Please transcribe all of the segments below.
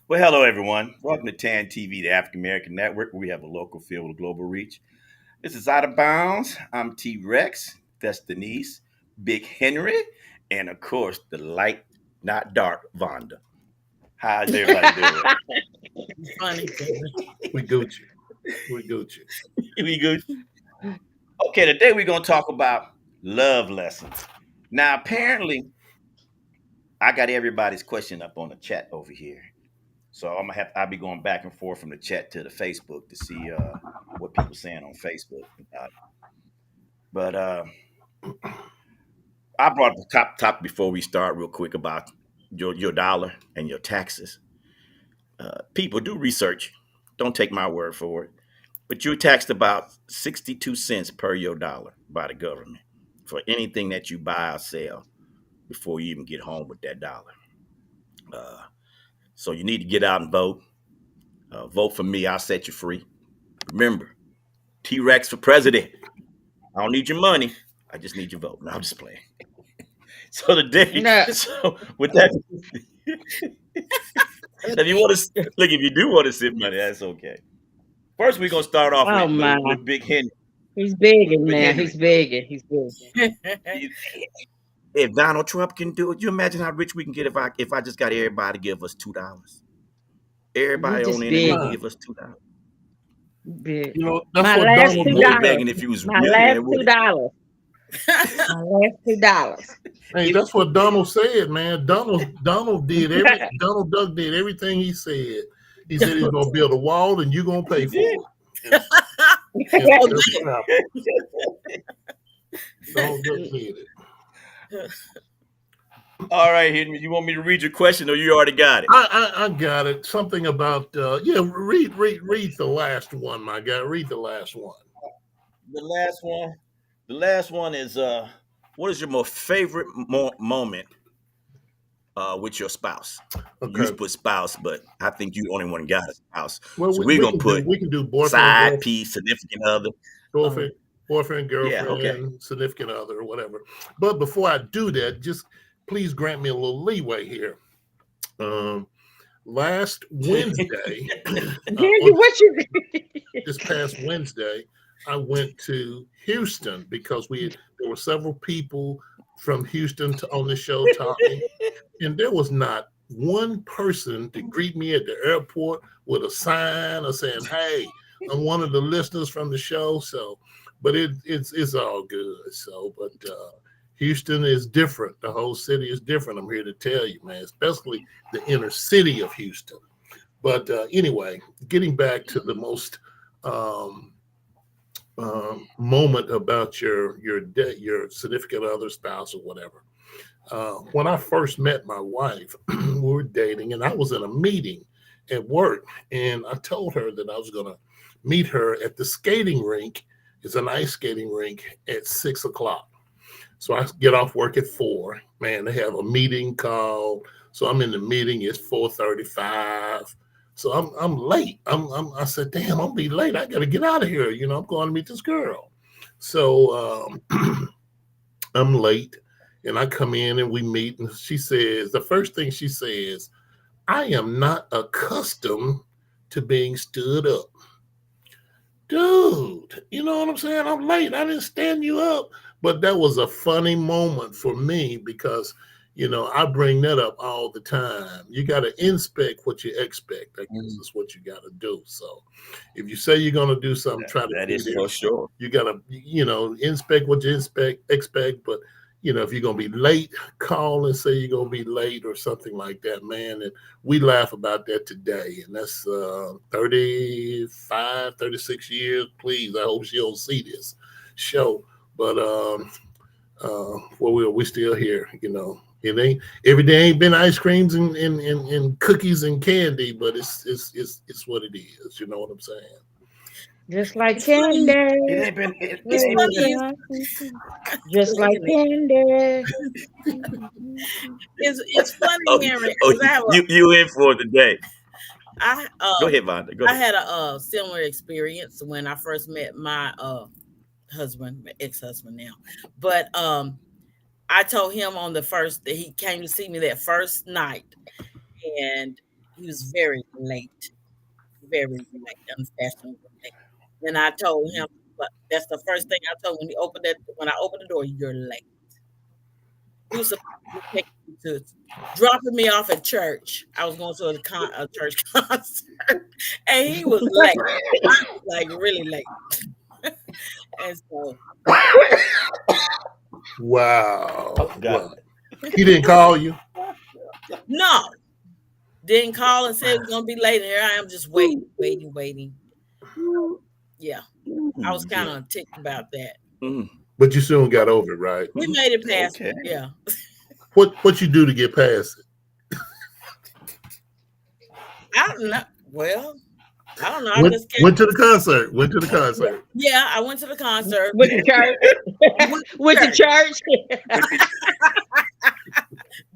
Well, hello everyone. Welcome to TAN TV, the African American Network, where we have a local feel with a global reach. This is Out of Bounds. I'm T Rex. That's Denise, Big Henry, and of course the light, not dark, Vonda. How's everybody doing? Funny. We Gucci. We Gucci. We good? Okay, today we're gonna talk about love lessons. Now, apparently, I got everybody's question up on the chat over here. So I'll be going back and forth from the chat to the Facebook to see what people saying on Facebook about it. But I brought up the top topic before we start real quick about your dollar and your taxes. People do research. Don't take my word for it. But you're taxed about 62 cents per your dollar by the government for anything that you buy or sell before you even get home with that dollar. Uh, so you need to get out and vote. Vote for me. I'll set you free. Remember, T Rex for president. I don't need your money. I just need your vote. No, I'm just playing. So today, No. so with that, if you want to look, if you do want to sip money, that's okay. First, we're gonna start off Oh my. with Big Henry. He's With begging Big now. He's Henry. begging. He's begging. If Donald Trump can do it, you imagine how rich we can get if I just got everybody to give us $2. You Everybody on the just internet begging. give us $2. Beg. That's My what last Donald two You ain't said. dollars. begging if you was a My last millionaire, would two it? dollars. My last $2. Hey, that's what Donald said, man. Donald Duck did everything he said. He said he's gonna build a wall and you're gonna pay for Yeah. it. And Oh, that's what happened. Donald Duck did it. All right, Henry, you want me to read your question or you already got it? I got it. Something about read the last one, my guy. Read the last one. The last one. The last one is what is your most favorite moment with your spouse? You used Okay. to put spouse, but I think you only one got a spouse. Well, So we're we gonna can do put boyfriend, side piece, significant other. boyfriend, boyfriend, Yeah, okay. girlfriend, significant other, or whatever. But before I do that, just please grant me a little leeway here. Um, Last Wednesday, Candy, what you? this past Wednesday, I went to Houston because there were several people from Houston on the show talking, and there was not one person to greet me at the airport with a sign or saying, "Hey, I'm one of the listeners from the show." So, but it's all good. So, but Houston is different. The whole city is different. I'm here to tell you, man, especially the inner city of Houston. But anyway, getting back to the most um, moment about your significant other, spouse, or whatever. When I first met my wife, we were dating, and I was in a meeting at work, and I told her that I was going to meet her at the skating rink. It's an ice skating rink at 6 o'clock. So I get off work at 4. Man, they have a meeting called. So I'm in the meeting. It's 4:35. So I'm late. I said, damn, I'm gonna be late. I gotta get out of here. I'm going to meet this girl. So I'm late, and I come in and we meet, and she says the first thing she says, I am not accustomed to being stood up. Dude, you know what I'm saying? I'm late. I didn't stand you up. But that was a funny moment for me because, I bring that up all the time. You got to inspect what you expect. I guess Mm, is what you got to do. So if you say you're going to do something, that, try to that be is there. for sure. You got to, inspect what you expect. But, if you're going to be late, call and say you're going to be late or something like that, man. And we laugh about that today. And that's 35, 36 years. Please, I hope she don't see this show. But well, we still here. It ain't every day ain't been ice creams and cookies and candy, but it's what it is. You know what I'm saying? Just like it's funny. It candy. ain't been it, it It's ain't Sweet funny. just Wait like a minute. candy. It's funny, oh, Henry, oh because you in for it today. I Go ahead, Vonda. Go I ahead. had a similar experience when I first met my husband, my ex-husband now. But I told him on the first that he came to see me that first night, and He was very late, very late, unfashionably late. And I told him, but that's the first thing I told him when I opened the door, you're late. He was supposed to take me to dropping me off at church. I was going to a church concert, and he was late, like really late. And so, Wow. Oh, God. Wow. He didn't call you? no, didn't call and said it was going to be late. And here I am just waiting. Yeah, I was kind of ticked about that. Mm, But you soon got over it, right? We made it past. okay. Yeah. What you do to get past it? I don't know. Well, I don't know. I Went, just kept. went to the concert. Went to the concert. Yeah, I went to the concert. With the church. With the church.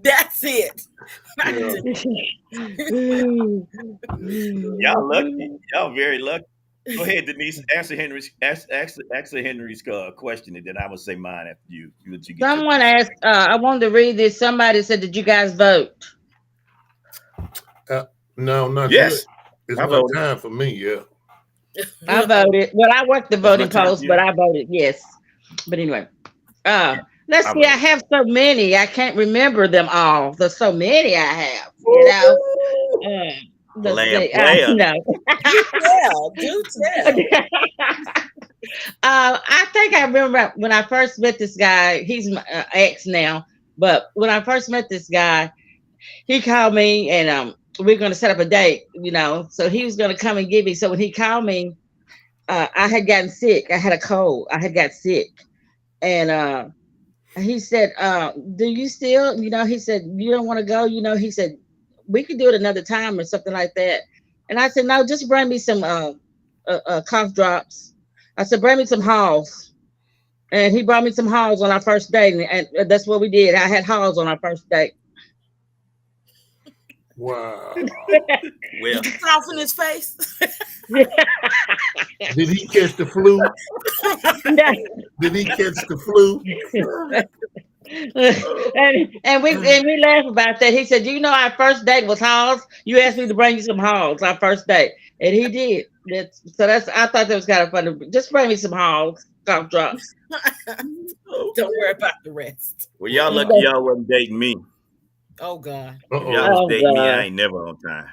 That's it. Y'all lucky. Y'all very lucky. Go ahead, Denise. Answer Henry's question, and then I will say mine after you. Let you get your- Someone asked, I wanted to read this. Somebody said, did you guys vote? No, not Yes, yet. It's I not voted. time for me. Yeah. I voted. Well, I worked the It's voting not time polls, for but you. I voted, yes. But anyway, let's I see. I voted. have so many. I can't remember them all. There's so many I have, you know. Let's Player, see. player. No. Do tell. I think I remember when I first met this guy. He's my ex now, but when I first met this guy, he called me and we are going to set up a date. You know, so he was going to come and get me. So when he called me, I had gotten sick. I had a cold. I had got sick, and he said, "Do you still?" You know, he said, "You don't want to go." You know, he said, "We could do it another time or something like that." And I said, "No, just bring me some cough drops." I said, "Bring me some Halls." And he brought me some Halls on our first date, and that's what we did. I had Halls on our first date. Wow. Well, Did you cough in his face? Did he catch the flu? No. Did he catch the flu? and we laughed about that. He said, "You know, our first date was Halls. You asked me to bring you some Halls, our first date, and he did. That's. I thought that was kind of funny. Just bring me some Halls, cough drops." Don't worry about the rest. well, y'all lucky y'all wasn't dating me. Oh God. If y'all was Uh-oh. Oh dating me, I God! ain't never on time.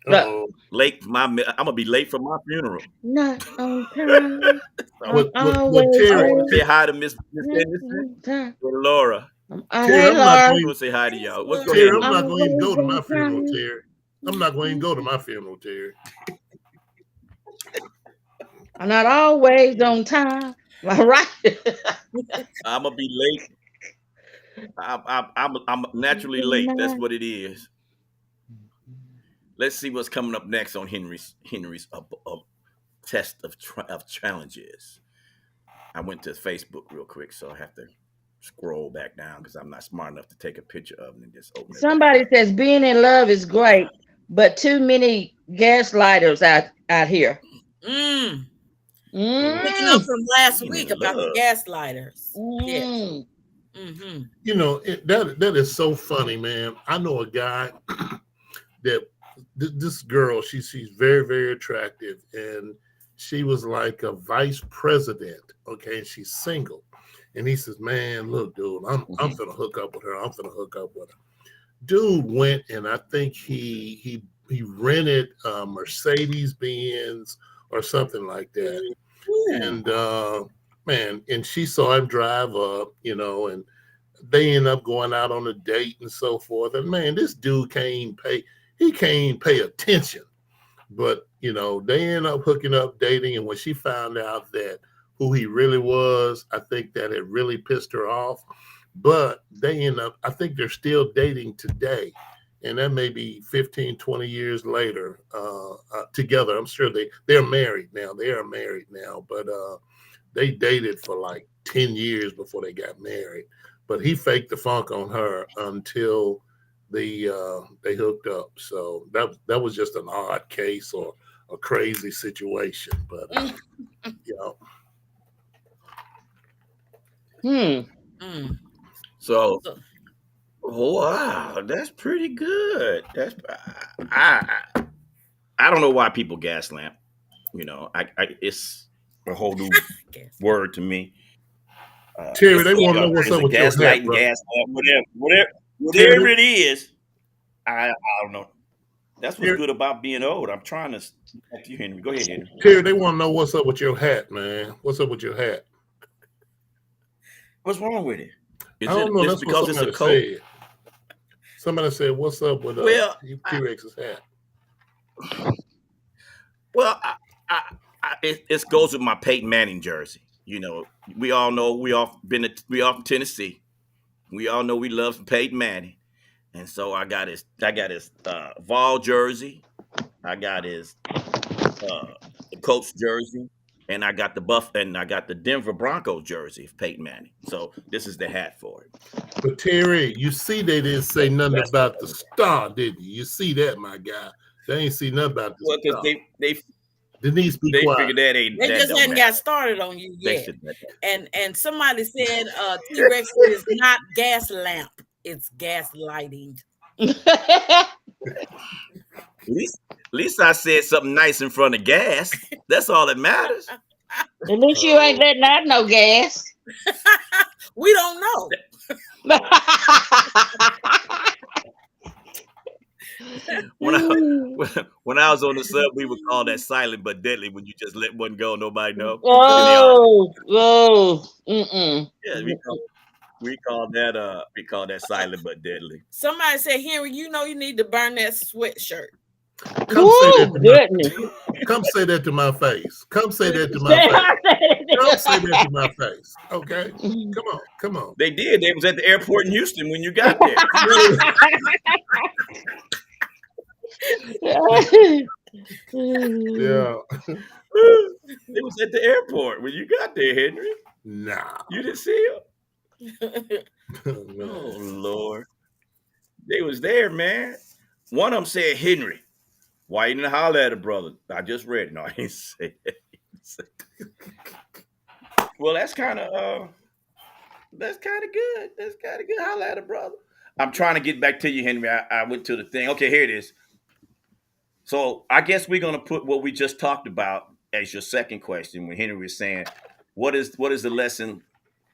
Uh-oh. Late for I'm gonna be late for my funeral. Not on time. I'm What always I Terry, want to say late. hi to Miss Not Henderson on time. and Laura. Terry, Hey, I'm not Laura. I going want to say hi to y'all. What's go Terry, ahead, I'm Henry? not going to even go Always to my on funeral, time. Terry. I'm not going to go to my funeral, Terry. I'm not always on time. All right. I'm gonna be late. I'm naturally late. That's what it is. Let's see what's coming up next on Henry's test of challenges. I went to Facebook real quick, so I have to scroll back down because I'm not smart enough to take a picture of it and just open it back Somebody up. says being in love is great, but too many gaslighters out here. Mm. Picking up Mm, from last Being week in about the love. gaslighters. Yes. mm. Mm-hmm. You know, that is so funny, man. I know a guy that this girl, she's very, very attractive, and she was like a vice president. Okay, and she's single. And he says, "Man, look, dude, I'm finna hook up with her. I'm finna hook up with her." Dude went and I think he rented a Mercedes Benz or something like that. Ooh. And man, and she saw him drive up, you know, and they end up going out on a date and so forth. And man, this dude can't pay attention. But you know, they end up hooking up, dating, and when she found out that who he really was, I think that it really pissed her off. But they end up, I think they're still dating today. And that may be 15, 20 years later, together. I'm sure they're married now. They are married now, but they dated for like 10 years before they got married. But he faked the funk on her until they hooked up. So that was just an odd case or a crazy situation. But you know, Hmm. Mm. So So, Wow, that's pretty good. I don't know why people gas lamp. It's a whole new Guess. word to me. Terry, It's they want to know either what's is up a with your gaslight hat, and brother. gas lamp, whatever Terry, it is. I don't know. That's what's Terry, good about being old. I'm trying to talk to you, Henry. Go ahead, Henry. Terry, they want to know what's up with your hat, man. What's up with your hat? What's wrong with it? I Is don't it know. this That's what because it's a somebody coat? said. Somebody said, "What's up with Well, T-Rex's hat?" Well, it goes with my Peyton Manning jersey. We all know we off in Tennessee. We all know we love Peyton Manning, and so I got his Vol jersey. I got his the Colts jersey, and I got the Denver Broncos jersey of Peyton Manning. So this is the hat for it. But Terry, you see, they didn't say nothing That's about the star, did you? You see that, my guy? They ain't see nothing about the well, because star. they Denise, be they quiet. figured They that just don't hadn't got matter. started on you They yet. should that. And somebody said T-Rex is not gas lamp, it's gaslighting. At least I said something nice in front of gas. That's all that matters. At least you ain't letting out no gas. We don't know. When I when I was on the sub, we would call that silent but deadly when you just let one go, nobody know. And they all Mm-mm. yeah, we call that silent but deadly. Somebody said, Henry, you know you need to burn that sweatshirt. Come say that to my Goodness. come say that to my face. Come say that to my face. Come say that to my face. Okay? Come on. Come on. They did. They was at the airport in Houston when you got there. Yeah. They was at the airport when you got there, Henry. Nah. You didn't see them? Oh Man. Lord. They was there, man. One of them said, Henry, why you didn't holler at a brother? I just read it. No, I ain't say it. Well, that's kind of good. That's kind of good. Holler at a brother. I'm trying to get back to you, Henry. I went to the thing. Okay, here it is. So I guess we're gonna put what we just talked about as your second question when Henry was saying, what is the lesson?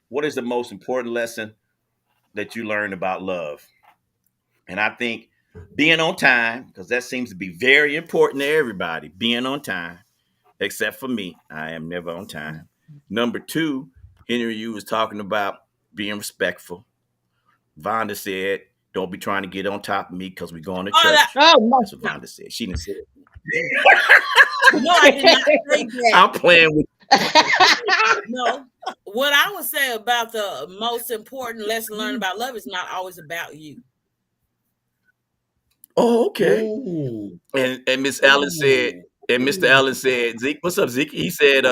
What is the most important lesson that you learned about love? And I think being on time, because that seems to be very important to everybody, being on time, except for me. I am never on time. Number two, Henry, you was talking about being respectful. Vonda said, don't be trying to get on top of me because we're going to church. Oh, That's what Vonda said. She didn't say it. No, I did not say that. I'm playing with No. What I would say about the most important lesson learned about love is not always about you. Oh, okay. Ooh. And Miss Allen said, and Mr. Allen said, Zeke, what's up, Zeke? He said,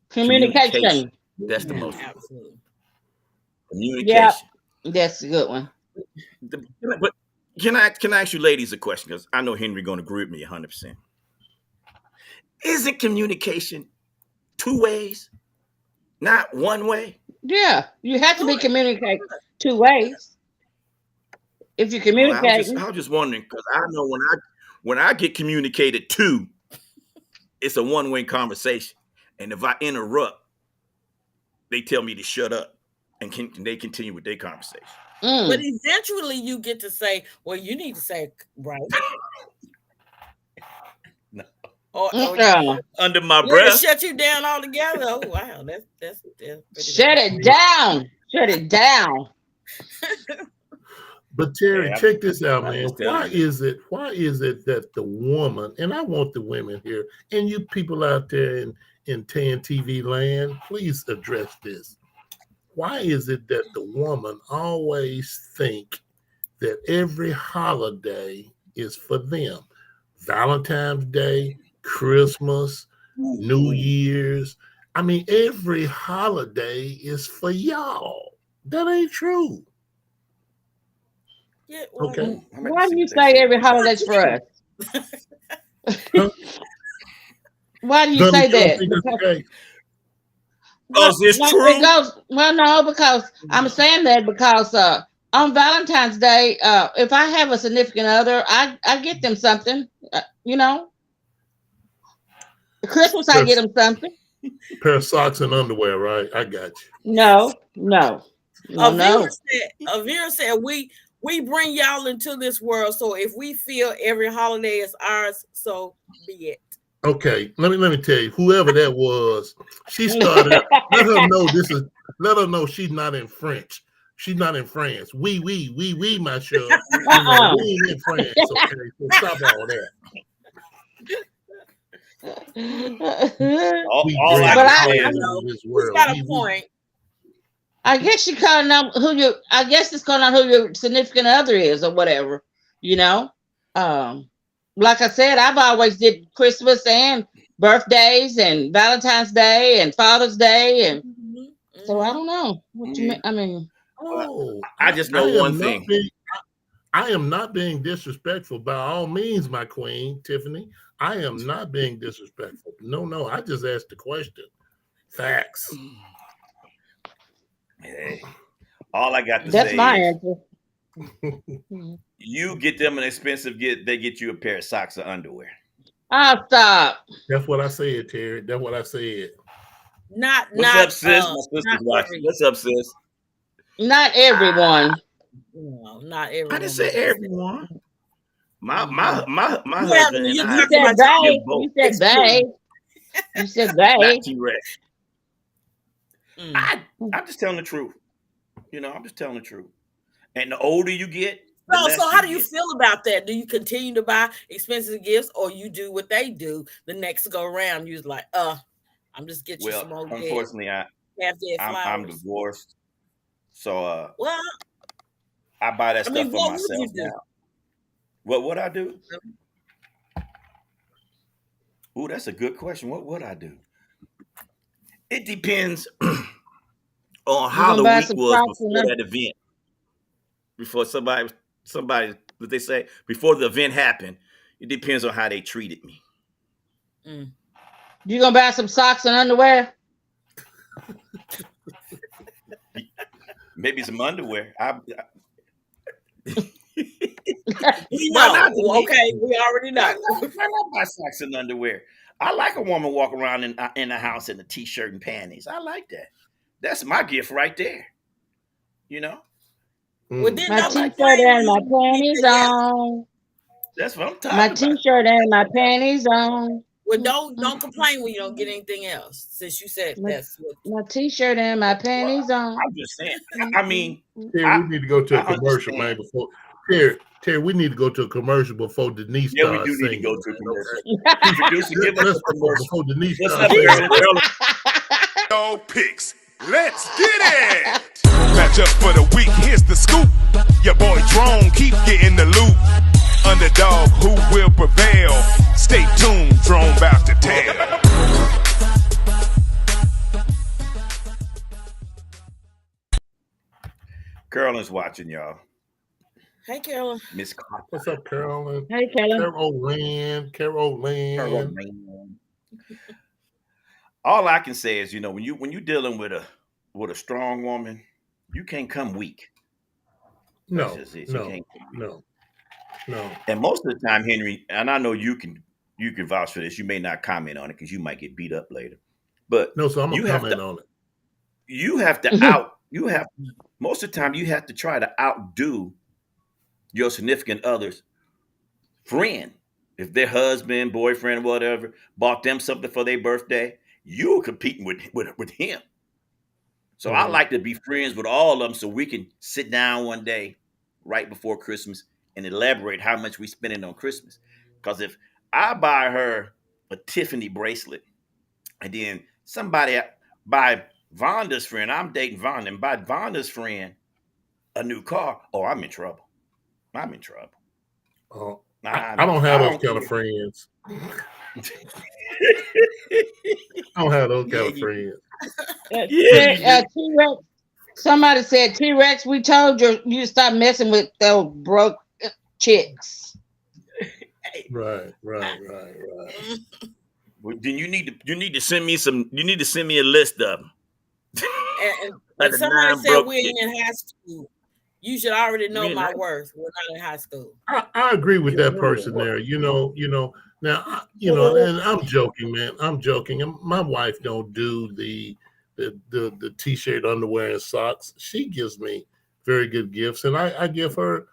communication. That's the Yeah, most absolutely. Yeah, communication. that's a good one. But can I ask you ladies a question? Because I know Henry gonna agree with me 100%. Isn't communication two ways, not one way? Yeah, you have to be communicating two ways. If you're communicating, I was just wondering because I know when I get communicated to, it's a one-way conversation, and if I interrupt, they tell me to shut up, and they continue with their conversation. But eventually you get to say, well, you need to say right. No. Or Under my let it breath. shut you down altogether. Oh wow, that's pretty shut it down. Shut it down. But Terry, Yeah, check this out, I'm man. just telling Why is it that the woman, and I want the women here, and you people out there in Tan TV land, please address this. Why is it that the woman always think that every holiday is for them? Valentine's Day, Christmas, New Year's. I mean, every holiday is for y'all. That ain't true. Yeah, well, Okay. Why do you say every holiday's for us? Huh? Why do you Donna, say you don't that? think that's the case? Well, Because it's no, it true. goes well. No, because I'm saying that because on Valentine's Day, if I have a significant other, I get them something. You know, Christmas I Pair, get them something. pair of socks and underwear, right? I got you. No, no, no, A viewer no. said, we bring y'all into this world. So if we feel every holiday is ours, so be it. Okay, let me tell you, whoever that was, she started. Let her know this is. Let her know she's not in French. She's not in France. We, my sure. Uh-uh. We ain't in France. Okay, so stop all that. We All I bring But can the say I is holidays know in this he's world. got a We point. I guess you calling out who you. I guess it's calling out who your significant other is or whatever. You know. Um, like I said, I've always did Christmas and birthdays and Valentine's Day and Father's Day, and Mhm, so I mhm. don't know what you yeah. mean. I mean, Well, oh, I just I know one am not thing. being I am not being disrespectful by all means, my queen, Tiffany. I am not being disrespectful. No, no. I just asked the question. Facts. Hey, all I got to that's say my is answer. you get them an expensive gift, they get you a pair of socks or underwear. Ah, stop. That's what I said, Terry. That's what I said. Not What's up, sis? My not sister's watching. every What's up, sis? Not everyone. no, not I didn't everyone, say but you said. everyone. Hmm. My You have husband and you I You talking said about give they. both, You said they. experience. You said not they. T Rex. Mm. I'm just telling the truth. You know, I'm just telling the truth. And the older you get, the So less how you do you get. feel about that? Do you continue to buy expensive gifts, or you do what they do the next go around? You're like, I'm just get you Well, some old dead unfortunately, half dead I'm flowers. divorced, so Well, I buy that I mean, stuff for what would you myself do? now. What would I do? Ooh, that's a good question. What would I do? It depends on You how gonna the buy week some was socks and before that event. Before somebody what they say before the event happened. It depends on how they treated me. Mm. you gonna buy some socks and underwear? Maybe some underwear. We Why know. not, Denise? Okay, we already Why know. not? Why not buy socks and underwear? I like a woman walking around in the house in a t-shirt and panties. I like that. That's my gift right there. You know, Well, Mm. then My I don't like complain that. t-shirt and my when he panties say yes. on. That's what I'm My talking about. t-shirt and my panties on. Well, Mm, mm, don't complain when you don't get anything else. Since you said My, that's what. my t-shirt and my Well, panties on. I'm just saying. Mm, I mm, mean, mm. Terry, I we need to go to I a commercial, man, understand. before Terry, we need to go to a commercial before Denise Yeah, we do starts need to singing, go to a man. commercial. Okay. Producer, give us Let's a go commercial. before Denise What's starts up, singing. Carolyn? Dog picks. Let's get it. Match up for the week. Here's the scoop. Your boy Drone keep getting the loot. Underdog, who will prevail? Stay tuned. Drone about to tell. Carolyn's watching, y'all. Hey, Carolyn. Miss Carter. What's up, Carolyn? Hey, Kelly. Carol Lynn. Carolyn. All I can say is, when you dealing with a strong woman, you can't come weak. That's No, just it. You no, can't come weak. no, no. And most of the time, Henry, and I know you can vouch for this. You may not comment on it because you might get beat up later. But No, so I'm gonna you have to comment on it. you have to out you have most of the time you have to try to outdo your significant other's friend. If their husband, boyfriend, whatever, bought them something for their birthday, you're competing with him. So I Mhm. like to be friends with all of them so we can sit down one day right before Christmas and elaborate how much we spending on Christmas. Because if I buy her a Tiffany bracelet and then somebody buy Vonda's friend, I'm dating Vonda, and buy Vonda's friend a new car, oh, I'm in trouble. I'm in trouble. I don't have I those don't kind of care. friends. I don't have those Yeah, kind of you friends. yeah, you do. T-Rex. Somebody said T-Rex. We told you to stop messing with those broke chicks. Hey, Right. Mm. well, then you need to send me a list of them. And when Like the somebody nine said broke we're chicken. in high school, you should already know We in my worth. We're not in high school. I agree with you that know person what? there. Now, and I'm joking, man. I'm joking. And my wife don't do the t-shirt, underwear, and socks. She gives me very good gifts, and I give her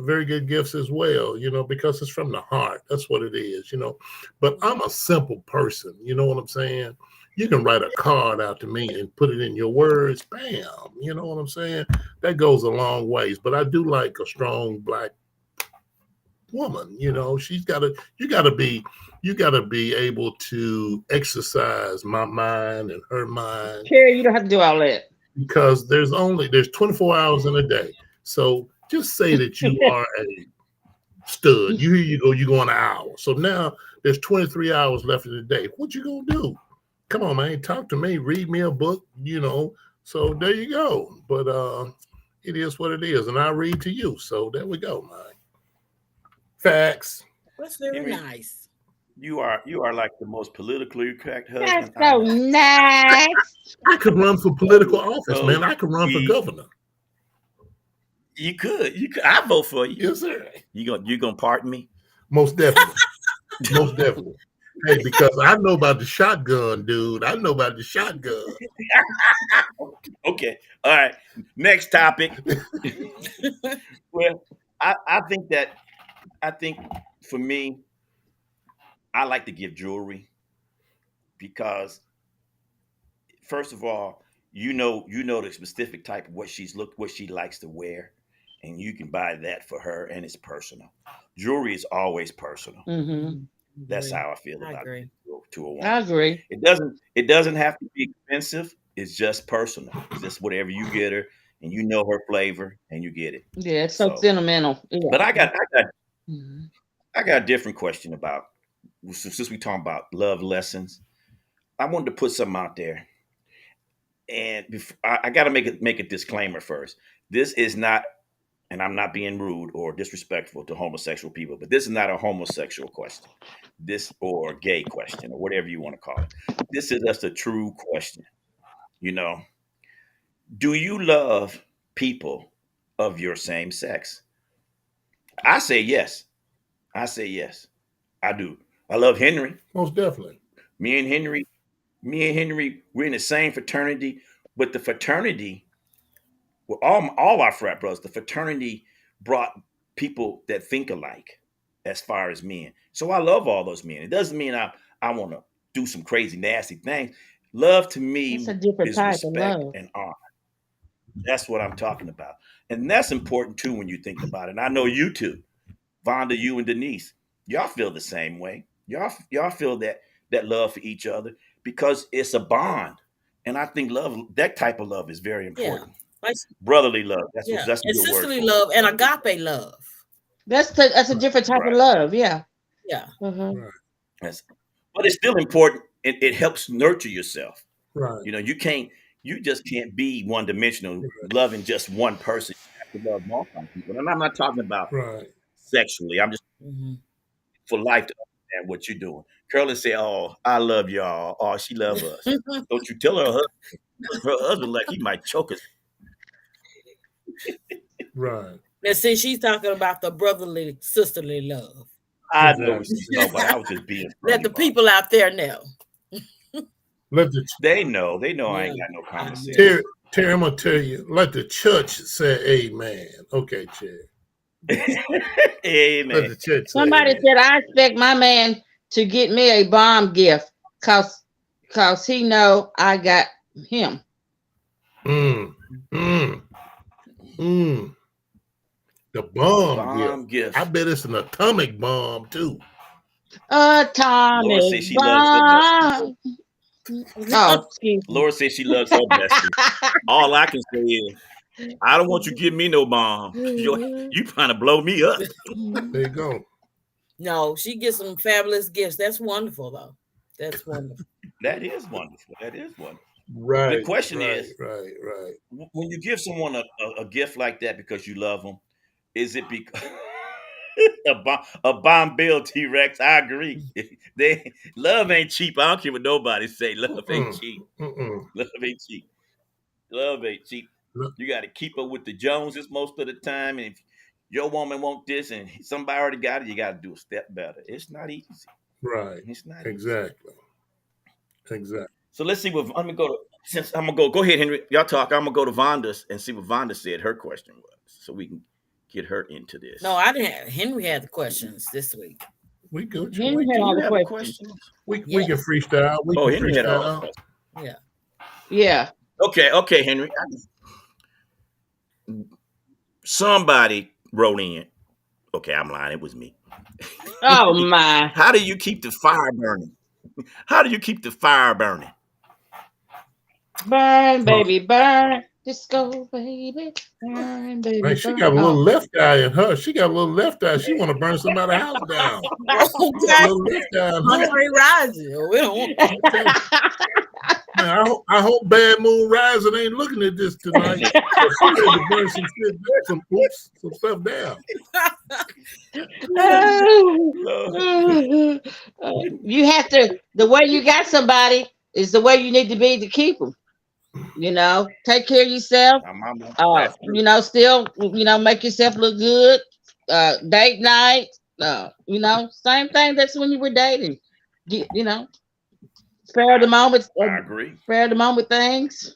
very good gifts as well. Because it's from the heart. That's what it is. But I'm a simple person. You know what I'm saying? You can write a card out to me and put it in your words. Bam. You know what I'm saying? That goes a long ways. But I do like a strong black woman. She's got to. You got to be. You got to be able to exercise my mind and her mind, Carrie, you don't have to do all that. because there's 24 hours in a day. So just say that you are a stud. Here you go. You go on an hour. So now there's 23 hours left in the day. What you gonna do? Come on, man. Talk to me. Read me a book. So there you go. But it is what it is, and I read to you. So there we go, man. Facts. That's very Henry, nice. you are like the most politically correct That's husband I so know. nice. I could run for political office, So man. I could run for we governor. you could I vote for you. Yes, sir. You gonna pardon me? Most definitely. Most definitely. Hey, because I know about the shotgun, dude. I know about the shotgun. Okay. All right. Next topic. Well, I think for me, I like to give jewelry because first of all, you know the specific type of what she likes to wear, and you can buy that for her, and it's personal. Jewelry is always personal. Hmm. That's Agree. how I feel I about agree. to a I woman. agree. It doesn't have to be expensive. It's just personal. It's just whatever you get her, and you know her flavor, and you get it. Yeah, it's so So, sentimental. Yeah. but Mhm. I got a different question about since we talking about love lessons. I wanted to put something out there, and I got to make a disclaimer first. This is not, and I'm not being rude or disrespectful to homosexual people, but this is not a homosexual question. This or a gay question or whatever you want to call it. This is just a true question. You know, do you love people of your same sex? I say yes. I say yes. I do. I love Henry. Most definitely. Me and Henry, me and Henry, we're in the same fraternity, but the fraternity, well, all our frat brothers, the fraternity brought people that think alike as far as men. So I love all those men. It doesn't mean I want to do some crazy nasty things. Love to It's a me different is type of respect love. and honor. That's what I'm talking about. And that's important too when you think about it. And I know you too. Vonda, you and Denise, y'all feel the same way. Y'all feel that love for each other because it's a bond. And I think that type of love is very Yeah. important. Like, Brotherly love. yeah. That's a And good word sisterly for it. love and agape love. That's a different type of Right. love. Yeah. Yeah. Hmm. Right. That's, but it's still important. It helps nurture yourself. Right. You just can't be one dimensional, loving just one person. You have to love multiple people. And I'm not talking about Right. sexually. I'm just Hmm. for life to understand what you're doing. Curly say, "Oh, I love y'all. Oh, she love us." Don't you tell her husband like he might choke us. Right. Now, see, she's talking about the brotherly, sisterly love. I know what Exactly. she's talking about. I was just being Let funny, the Bob. people out there know. Let the They know. They know I Yeah. ain't got no I, common yeah. sense. Terry, I'm gonna tell you. Let the church say amen. Okay, Terry. Let Amen. the church say Somebody amen. said I expect my man to get me a bomb gift cause he know I got him. Mm. Mm. Mm. The A bomb gift. bomb I gift. bet it's an atomic bomb too. Laura Atomic says she loves her bestie. bomb. Oh, excuse me. Laura says she loves her bestie. All I can say is, I don't want you to give me no bomb. You trying to blow me up. There you go. No, she gets some fabulous gifts. That's wonderful, though. That's wonderful. That is wonderful. That is wonderful. The Right. question Right. is, Right. Right. when you give someone a gift like that because you love them, is it because a bomb bill T Rex? I agree. They love ain't cheap. I don't care what nobody say. Love ain't Mm-mm. cheap. Mm-mm. Love ain't cheap. love ain't cheap. You got to keep up with the Joneses most of the time, and if your woman want this and somebody already got it, you got to do a step better. It's not easy. Right. It's not easy. Exactly. Exactly. So let's see what I'm gonna go to. Since I'm gonna go ahead, Henry. Y'all talk. I'm gonna go to Vonda and see what Vonda said her question was, so we can get her into No, this. I didn't have Henry had the questions this week. We good. Henry had Do all you the have a questions. question? We can Yes. freestyle. We Oh, can Henry had all the freestyle. questions. Yeah. Yeah. Okay, Henry. Somebody wrote in. Okay, I'm lying. It was me. Oh my. How do you keep the fire burning? How do you keep the fire burning? Burn, Huh. baby, burn. Disco, baby. Burn, baby, Man, she burn. got a little Oh. left eye in her. She got a little left eye. She want to burn somebody's house down. She got a Okay. little left eye in her. Andre Rising. We don't want I tell you, man, I hope Bad Moon Rising ain't looking at this tonight. So she ready to burn some shit, some stuff down. You have to, the way you got somebody is the way you need to be to keep them. Take care of yourself. My mama, that's true. Still, make yourself look good. Date night. Same thing. That's when you were dating. You know, spare the moment. I agree. Spare the moment things.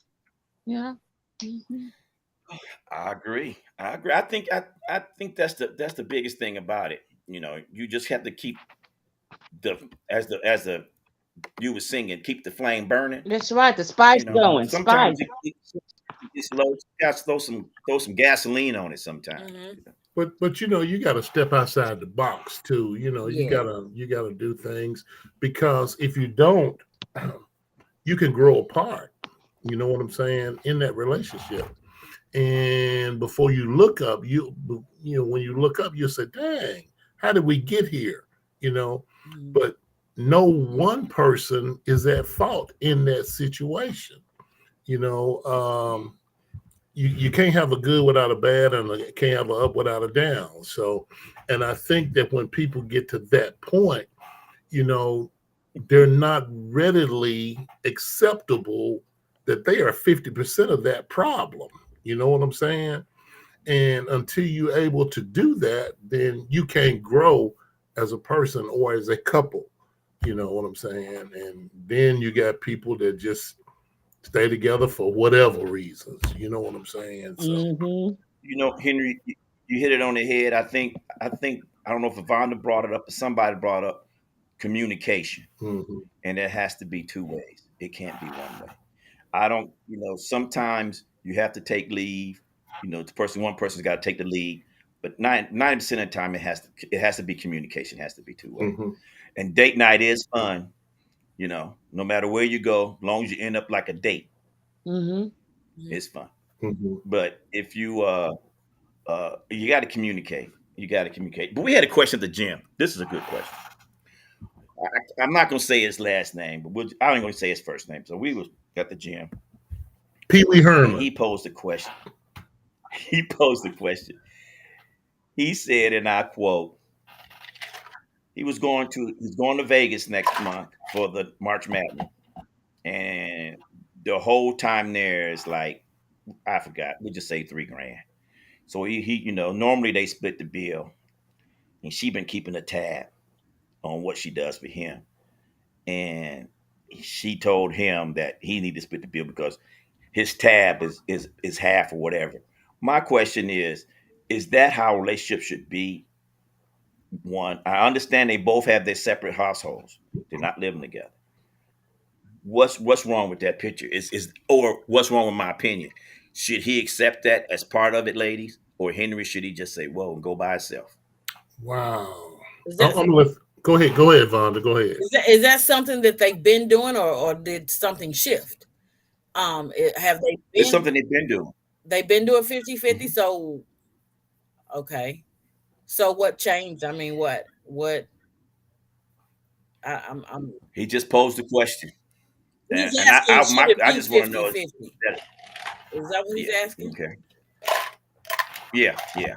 Yeah. Mhm. I agree. I agree. I think that's the biggest thing about it. You just have to keep the as the you were singing, keep the flame burning. That's right. The spice going. Sometimes Spice. it's low. You got to throw some gasoline on it. Sometimes. Mhm. But you got to step outside the box too. You Yeah. gotta do things, because if you don't, you can grow apart. You know what I'm saying, in that relationship. And before you look up, when you look up, you say, "Dang, how did we get here?" You know, Mhm. but no one person is at fault in that situation. You know, you can't have a good without a bad, and you can't have an up without a down. So, and I think that when people get to that point, you know, they're not readily acceptable that they are 50% of that problem. You know what I'm saying? And until you're able to do that, then you can't grow as a person or as a couple. You know what I'm saying? And then you got people that just stay together for whatever reasons. You know what I'm saying? So, Hmm. Henry, you hit it on the head. I think I don't know if Vonda brought it up or somebody brought up communication, mhm. and it has to be two ways. It can't be one way. I don't. Sometimes you have to take leave. One person's got to take the lead, but 90% of the time it has to be communication. It has to be two way. Hmm. And date night is fun. No matter where you go, as long as you end up like a date, Hmm. Mhm. it's fun. Hmm. But if you got to communicate. You got to communicate. But we had a question at the gym. This is a good question. I'm not going to say his last name, but I ain't going to say his first name. So we was at the gym, Pee Wee and Herman. he posed a question. He posed a question. He said, and I quote, he's going to Vegas next month for the March Madness, and the whole time there is like, I forgot. We just say $3,000. So he normally they split the bill, and she been keeping a tab on what she does for him, and she told him that he need to split the bill because his tab is half or whatever. My question is that how a relationship should be? One, I understand they both have their separate households. They're not living together. What's wrong with that picture? Or what's wrong with my opinion? Should he accept that as part of it, ladies? Or Henry, should he just say, "Whoa," and go by himself? Wow. Is I'm that gonna go ahead. Go ahead, Vonda. Go ahead. is that something that they've been doing, or did something shift? Have they It's been something they've been doing. doing 50-50? Mhm. So okay. So what changed? I mean, what I'm He just posed the question, he's and asking, should it I be just want to know 50-50? that. Is that what he's Yeah. asking? Okay. Yeah. Yeah.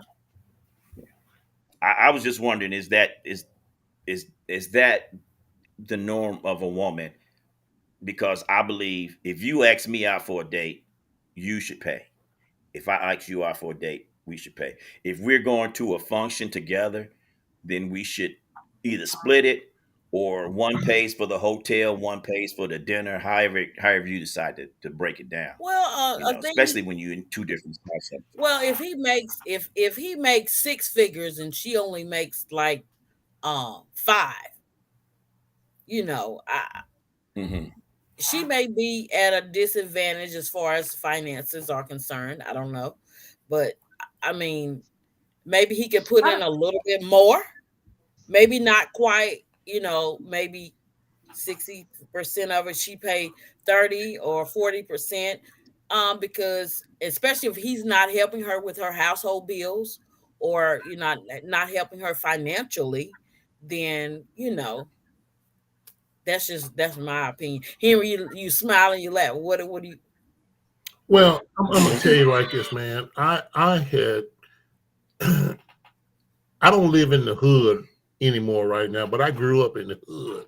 I was just wondering, is that the norm of a woman? Because I believe if you ask me out for a date, you should pay. If I ask you out for a date, we should pay. If we're going to a function together, then we should either split it or one pays for the hotel, one pays for the dinner, however you decide to break it down. Well, You a know, thing. especially when you're in two different concepts. Well, if he makes six figures and she only makes like five, I, Hmm. she may be at a disadvantage as far as finances are concerned. I don't know, but I mean, maybe he could put in a little bit more. Maybe not quite. Maybe 60% of it she pay 30 or 40%, because especially if he's not helping her with her household bills, or not helping her financially, then that's my opinion. Henry, you smile and you laugh. What do you? Well, I'm gonna tell you like this, man. I had I don't live in the hood anymore right now, but I grew up in the hood.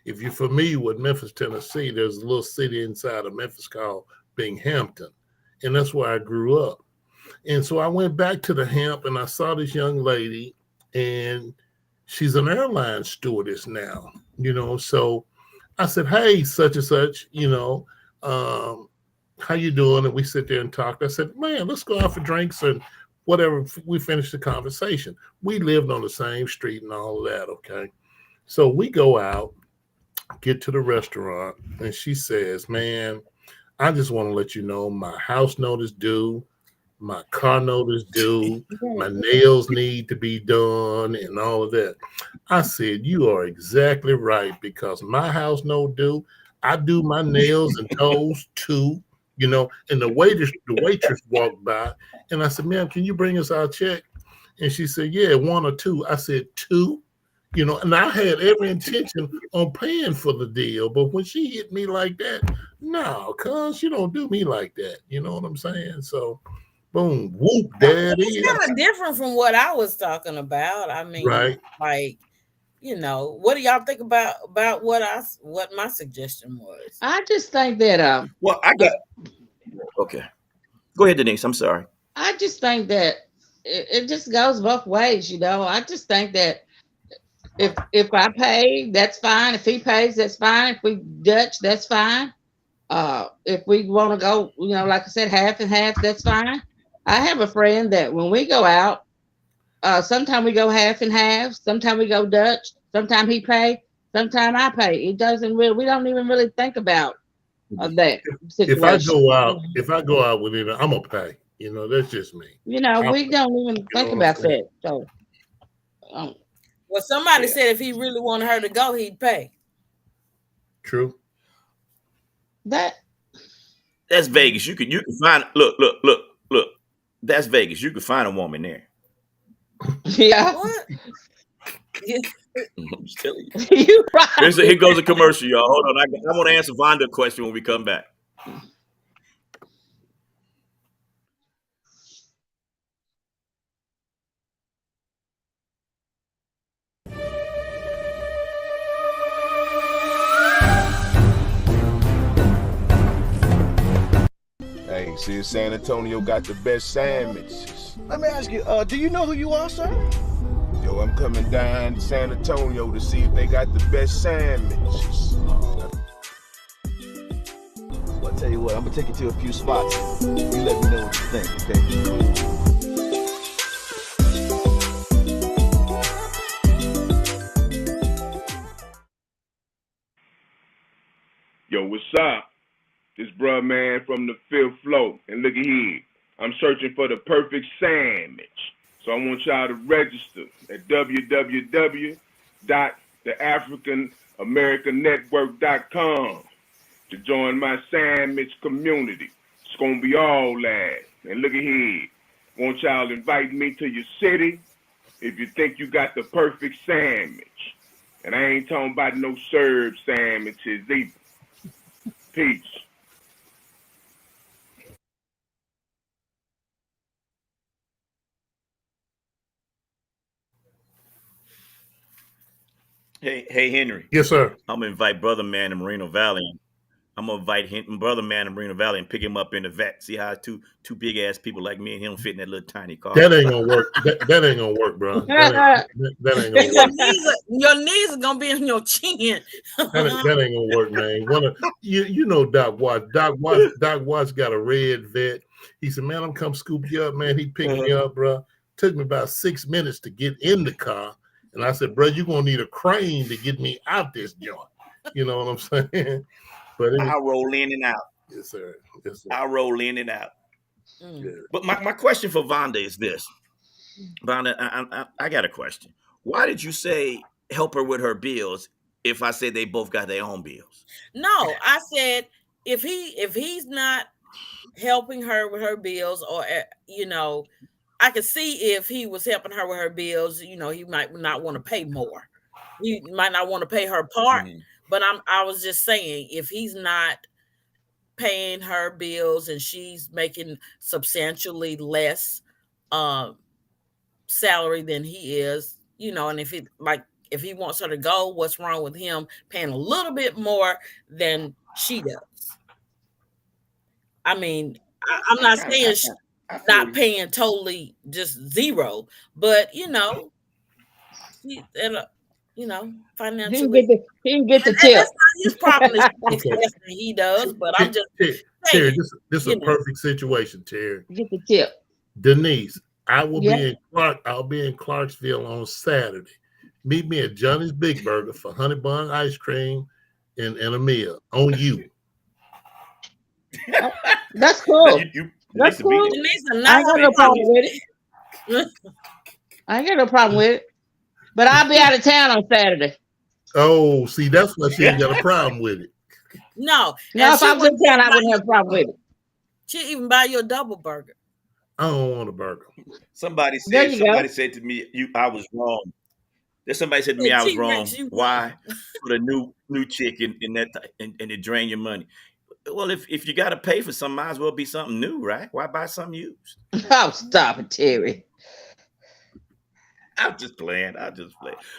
If you're familiar with Memphis, Tennessee, there's a little city inside of Memphis called Binghamton, and that's where I grew up. And so I went back to the Hamp and I saw this young lady, and she's an airline stewardess now. So I said, "Hey, such and such, um, how you doing?" And we sit there and talk. I said, "Man, let's go out for drinks and whatever." We finished the conversation. We lived on the same street and all of that. Okay, so we go out, get to the restaurant, and she says, "Man, I just want to let you know my house note is due, my car note is due, my nails need to be done, and all of that." I said, "You are exactly right, because my house note due. I do my nails and toes too." And the waitress walked by, and I said, "Ma'am, can you bring us our check?" And she said, "Yeah, one or two." I said, "Two?" And I had every intention on paying for the deal, but when she hit me like that, no, cuz you don't do me like that. You know what I'm saying? So, boom, whoop, there it It's is. kind of different from what I was talking about. I mean, Right. like, what do y'all think about what my suggestion was? I just think that Well, I got okay. Go ahead, Denise. I'm sorry. I just think that it just goes both ways, I just think that if I pay, that's fine. If he pays, that's fine. If we Dutch, that's fine. If we want to go, like I said, half and half, that's fine. I have a friend that when we go out, sometimes we go half and half, sometimes we go Dutch, sometimes he pay, sometimes I pay. It doesn't really, we don't even really think about that If I situation. go out, if I go out with it, I'm gonna pay. That's just me. I We pay. don't even You know think what I'm about saying? that. So um, Well, somebody Yeah, said if he really wanted her to go, he'd pay. True. that, that's Vegas. You can find look. That's Vegas. You can find a woman there. yeah, What? Yeah. I'm just telling you. you're Here right. goes a commercial, y'all. Hold on. I want to answer Vonda question when we come back. Hey, see, San Antonio got the best sandwiches. Let me ask you, do you know who you are, sir? Yo, I'm coming down to San Antonio to see if they got the best sandwiches. Well, I'll tell you what, I'm gonna take you to a few spots. You let me know what you think, okay? Yo, what's up? This bruh man from the fifth floor. And look at here. I'm searching for the perfect sandwich. So I want y'all to register at www.theafricanamericannetwork.com to join my sandwich community. It's gonna be all that. And look at here. Want y'all to invite me to your city if you think you got the perfect sandwich. And I ain't talking about no served sandwiches either. Peace. Hey, Henry. Yes, sir. I'm gonna invite Brother Man in Moreno Valley I'm gonna invite him, brother man, to Marina Valley and pick him up in the vet. See how two big ass people like me and him fit in that little tiny car. That ain't gonna work. That ain't gonna work, bro. That ain't gonna work. Your knees are gonna be on your chin. That ain't gonna work, man. You know Doc Watts. Doc Watts got a red vet. He said, "Man, I'm come scoop you up, man." He picked me up, bro. Took me about 6 minutes to get in the car, and I said, "Bro, you're gonna need a crane to get me out this joint." You know what I'm saying? But I'll roll in and out. Yes, sir. Yes, sir. I'll roll in and out. Yeah. But my question for Vonda is this. Vonda, I got a question. Why did you say help her with her bills if I said they both got their own bills? No, I said if he's not helping her with her bills, or I could see if he was helping her with her bills, he might not want to pay more. He might not want to pay her part. Mm-hmm. But I was just saying, if he's not paying her bills and she's making substantially less salary than he is, and if he wants her to go, what's wrong with him paying a little bit more than she does? I mean, I'm not saying she's not paying totally just zero, but financially, he can get the tip. That's not his problem. Is less than he does, but I'm just Terry. This is a perfect situation, Terry. Get the tip, Denise. I'll be in Clarksville on Saturday. Meet me at Johnny's Big Burger for honey bun ice cream and a meal on you. That's cool. That's cool. I ain't got no problem with it. I ain't got no problem with it. But I'll be out of town on Saturday. Oh, see, that's why she ain't got a problem with it. No, if I was in town, I wouldn't have a problem with it. She'd even buy you a double burger. I don't want a burger. Somebody said to me, I was wrong. There's somebody said to me I was wrong. Why put a new chick in that and it drain your money? Well, if you got to pay for something, might as well be something new, right? Why buy something used? Oh, stop it, Terry. I'm just playing.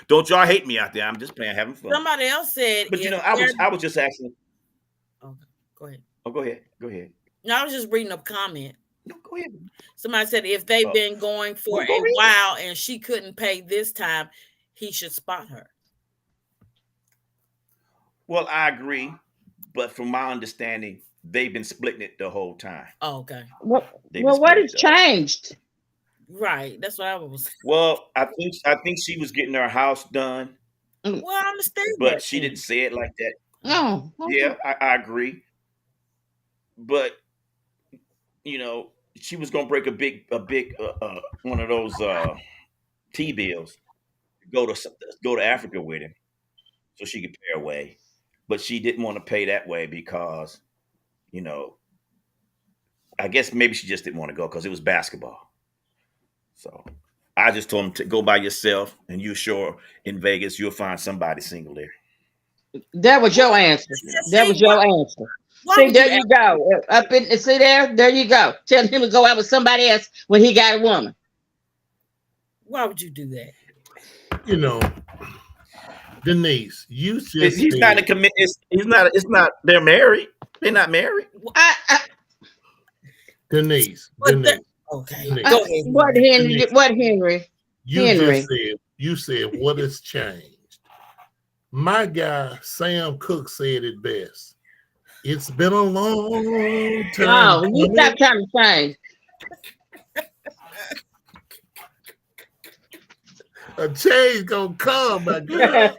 Don't y'all hate me out there? I'm just playing, having fun. Somebody else said, but I was just asking. Okay, go ahead. Oh, go ahead. No, I was just reading a comment. No, go ahead. Somebody said if they've been going for a while and she couldn't pay this time, he should spot her. Well, I agree, but from my understanding, they've been splitting it the whole time. Oh, okay. Well, what has changed? Right, that's what I was. Well, I think she was getting her house done. Well, I understand, but she didn't say it like that. Oh, okay. Yeah, I agree. But she was gonna break a big one of those T-bills. Go to Africa with him, so she could pay her way. But she didn't want to pay that way because, I guess maybe she just didn't want to go because it was basketball. So I just told him to go by yourself, and you sure in Vegas you'll find somebody single there. That was your answer. That was your answer. See, there you go. See there you go. Tell him to go out with somebody else when he got a woman. Why would you do that? Denise, you just he's not a commit. It's not. They're married. They're not married. Denise. Okay. Go ahead. What Henry? You said what has changed? My guy Sam Cooke said it best. It's been a long time. Oh, you stop trying to change. A change gonna come, my God.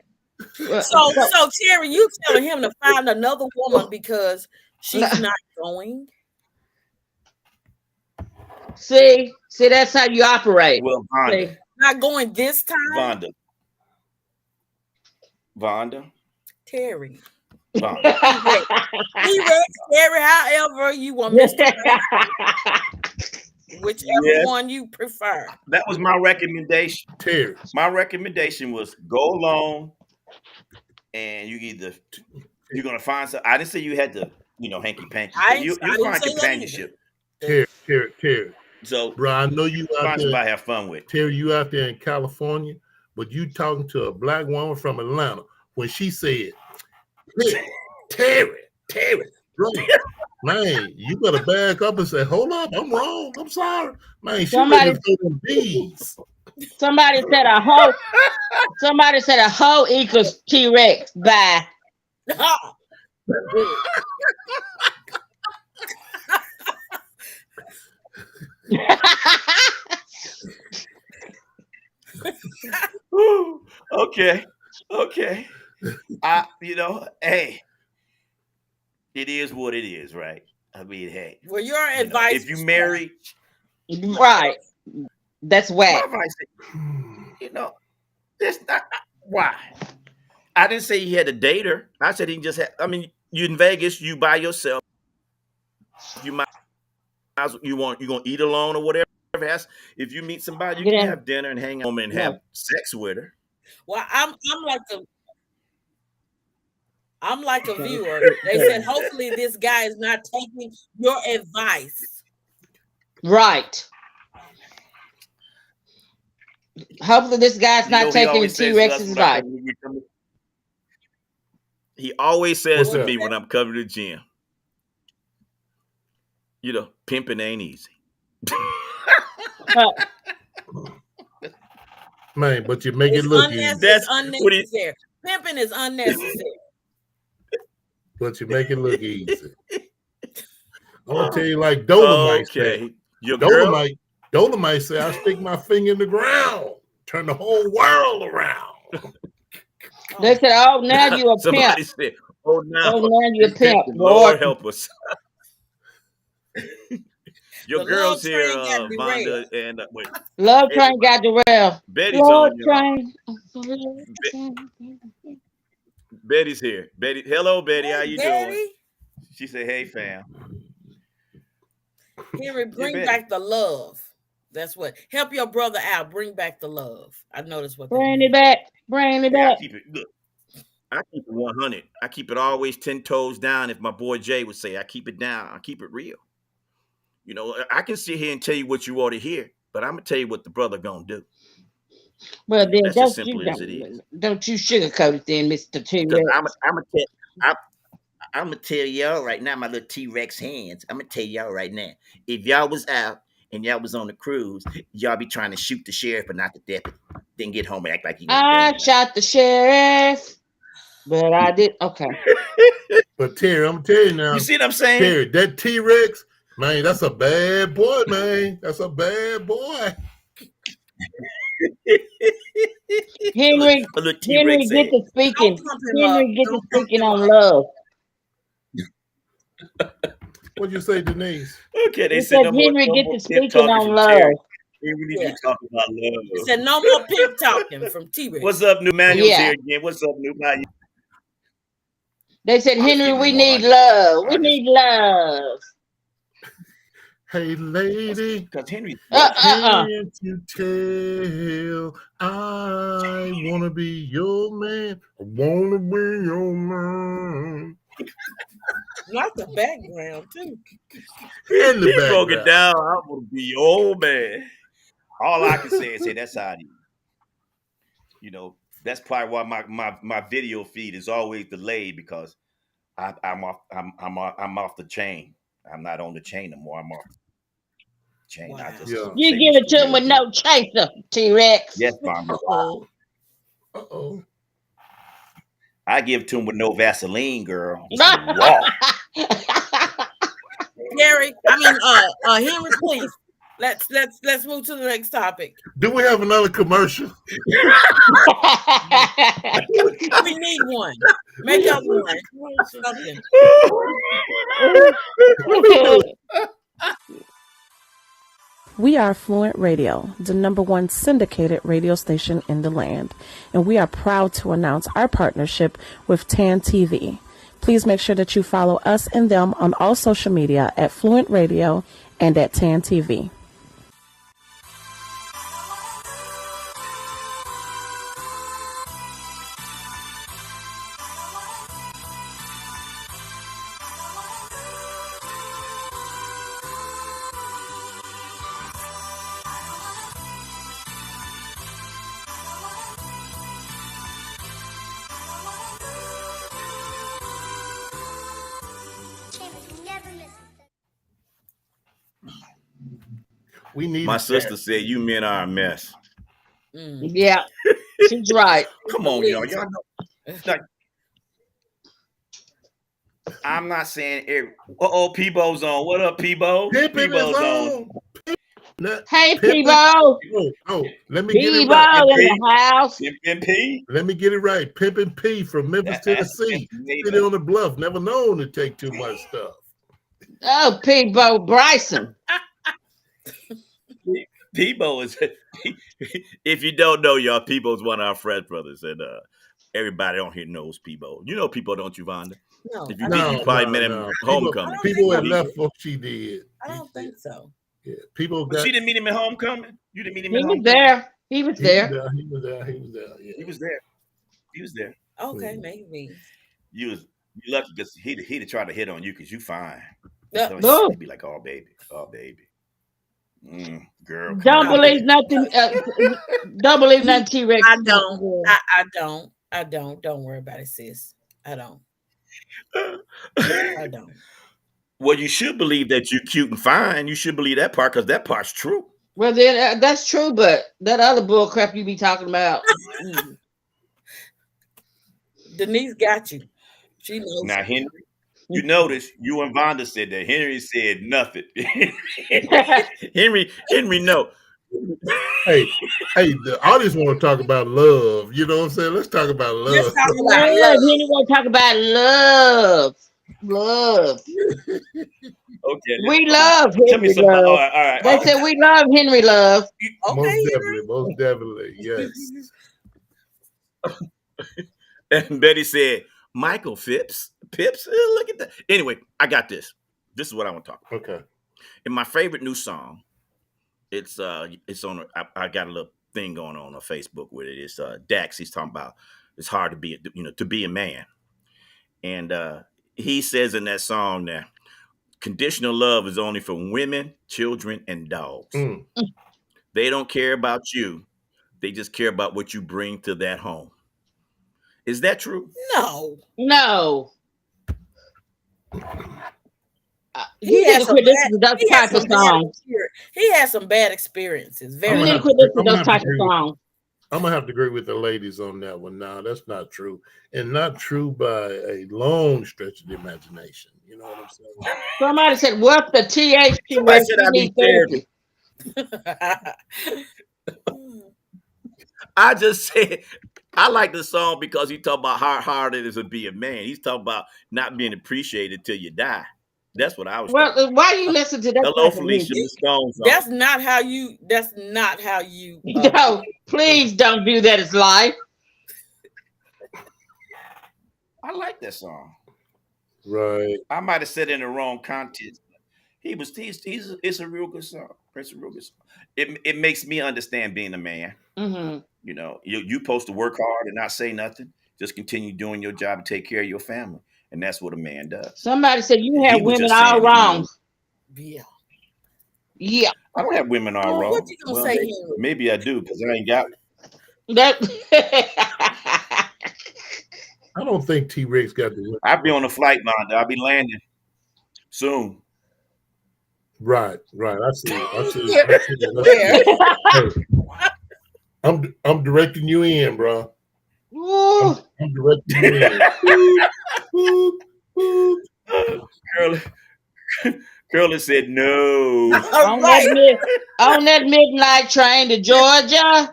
So Terry, you telling him to find another woman because she's not going? See, that's how you operate. Well, Vonda. Not going this time? Vonda. Terry. Vonda. He read Terry, however you want Mr. Whichever one you prefer. That was my recommendation. Terry. My recommendation was go alone, and you're gonna find some. I didn't say you had to, hanky panky. You find companionship. Terry. So, bro, I know you out find there. Somebody have fun with. Terry, you out there in California, but you talking to a black woman from Atlanta when she said, "Terry, Terry, bro, man, you better back up and say, hold up, I'm wrong. I'm sorry. Man, she ready Somebody, to throw them bees. somebody said a hoe. Somebody said a hoe equals T Rex. Bye. Ooh, okay, okay. Hey, it is what it is, right? I mean, hey, Well, your if advice you is correct. marry, Right. That's my whack. advice, that's not why. I didn't say he had to date her. I said he just had. I mean, you in Vegas, you by yourself. You might you gonna eat alone or whatever. If you meet somebody, you Get can in. have dinner and hang out and have No. sex with her. Well, I'm like a viewer. They said, Okay. hopefully, this guy is not taking your advice. Right. Hopefully, this guy's not He taking always T says to us Rex's when I advice. come. He always says What's to What is that? me that? when I'm coming to the gym, pimping ain't easy. Uh, Man, but you make it It's look easy. it's That's what he. unnecessary. Pimping is unnecessary. But you make it look easy. I'm gonna tell you like Dolomite said. Okay, your girl. Dolomite, Dolomite said, I stick my finger in the ground, turn the whole world around. they Oh, said, "Oh, now you a pimp. Somebody said, "Oh, now Oh, now you a it's pimp, pimping. Lord. Lord help us." Your the love girls here, train got derailed. Vonda and wait, Love train everybody. got derailed. Betty's Love on, y'all. train. Betty's here. Betty, hello, Betty. How Hey, you doing? Betty. She said, "Hey, fam." Henry, Yeah, bring Betty. back the love. That's what. Help your brother out. Bring back the love. I know that's what that Bring it means. back. Bring it Hey, I back. keep it. Look, I keep it 100. I keep it always 10 toes down. If my boy Jay would say, I keep it down. I keep it real. I can sit here and tell you what you ought to hear, but I'm gonna tell you what the brother gonna do. Well, then That's as simple as it is. don't you sugarcoat it, then, Mister T Because Rex. I'm gonna tell y'all right now, my little T-Rex hands. I'm gonna tell y'all right now. If y'all was out and y'all was on the cruise, y'all be trying to shoot the sheriff but not the deputy. Then get home and act like you ain't I done nothing. shot the sheriff, but I did. Okay. But Terry, I'm gonna tell you You now, see what I'm saying? Terry, that T-Rex, man, that's a bad boy, man. That's a bad boy. Look, Henry, a little T-Rex Henry, get said. to Don't speaking. pump him up. Henry, get to Don't pump speaking him on up. love. What'd you say, Denise? Okay, they He said said, no more, Henry, no get more to pimp speaking talking on from Terry. love. Hey, we need to Yeah. be talking about He love. said, no more pimp talking from T What's Rex. up, New Manual's Yeah. here again? What's up, New? How you? They said, I'm just Henry, keeping it we need 100, bro. love. We I just need love. Hey, lady, because Henry's Uh, rough. uh, uh. can't you tell I wanna be your man? I wanna be your man. Not the background, too. In the He broke it background. down. I'm gonna be your old man. All I can say is, hey, that's how it is. That's probably why my video feed is always delayed because I'm off the chain. I'm not on the chain no more. I'm off the chain. I Wow. just Yeah. You say give what's it the to him real with deal. no chaser, T Rex. Yes, Vonda. Uh-oh. Uh-oh. I give it to him with no Vaseline, girl. Just raw. Gary, Henry, please. Let's move to the next topic. Do we have another commercial? We need one. Make up one. Something. What we do? We are Fluent Radio, the #1 syndicated radio station in the land, and we are proud to announce our partnership with TAN TV. Please make sure that you follow us and them on all social media at Fluent Radio and at TAN TV. We needed My that. sister said, "You men are a mess." Yeah, she's right. Come on, y'all. Y'all know. Like, I'm not saying every. Peebo's on. What up, Peebo? Pimping is Peebo's on. on. Hey, Pimping. Peebo. Let me get it Peebo right. in the house. MP. Let me get it right. Pimpin' P from Memphis, Tennessee. City on the bluff. Never known to take too much stuff. Oh, Peebo Bryson. Peebo is. If you don't know, y'all, Peebo's one of our Fred brothers, and everybody on here knows Peebo. You know Peebo, don't you, Vonda? No, If you I did, don't you think probably so. met him at homecoming. People had so. left before she did. I don't think so. Yeah, people But got. she didn't meet him at homecoming. You didn't meet him He at was homecoming. there. He was there. He was there. Yeah. He was there. He was there. Okay, maybe. You lucky because he'd have tried to hit on you because you fine. Yeah. Oh, He'd be like, "Oh baby, girl, come don't on." believe nothing. Don't believe nothing T-Rex. I don't. I don't. I don't. Don't worry about it, sis. I don't. I don't. Well, you should believe that you're cute and fine. You should believe that part because that part's true. Well, then that's true, but that other bull crap you be talking about. Denise got you. She knows. Now, Henry, you notice you and Vonda said that. Henry said nothing. Henry, no. Hey, the audience want to talk about love. You know what I'm saying? Let's talk about love. Let's talk Yeah, about love. Henry want to talk about love. Love. Okay. We love Tell me Henry something. Love. All right. They said we love Henry Love. Okay, Most definitely, yes. And Betty said, Michael Phipps. Look at that. Anyway, I got this. This is what I want to talk about. Okay. In my favorite new song, it's on. I got a little thing going on Facebook with it. It's Dax. He's talking about it's hard to be a man, and he says in that song that conditional love is only for women, children, and dogs. They don't care about you. They just care about what you bring to that home. Is that true? No. You need to quit listening to those type of songs. He had some bad experiences. You Very. need to quit listening to those type of songs. I'm gonna have to agree with the ladies on that one. No, that's not true, and not true by a long stretch of the imagination. You know what I'm saying? Somebody said, "What the THC?" Somebody said I need therapy. I just said I like the song because he talk about how hard it is to be a man. He's talking about not being appreciated till you die. That's what I was. Well, why you listen to that? Hello, Felicia, Miss Stones. That's not how you. That's not how you. No, please don't do that. It's life. I like that song. Right. I might have said it in the wrong context. It's a real good song. It's a real good song. It makes me understand being a man. Mm-hmm. You know, you're supposed to work hard and not say nothing. Just continue doing your job and take care of your family. And that's what a man does. Somebody said you have women all wrong. Yeah. Yeah. I don't have women all wrong. What you gonna say, Henry? Maybe I do because I ain't got that. I don't think T-Rex got the. I'll be on a flight, Vonda. I'll be landing soon. Right. I see. Yeah. I'm directing you in, bro. I'm directing you in. Curly said no. On that midnight train to Georgia.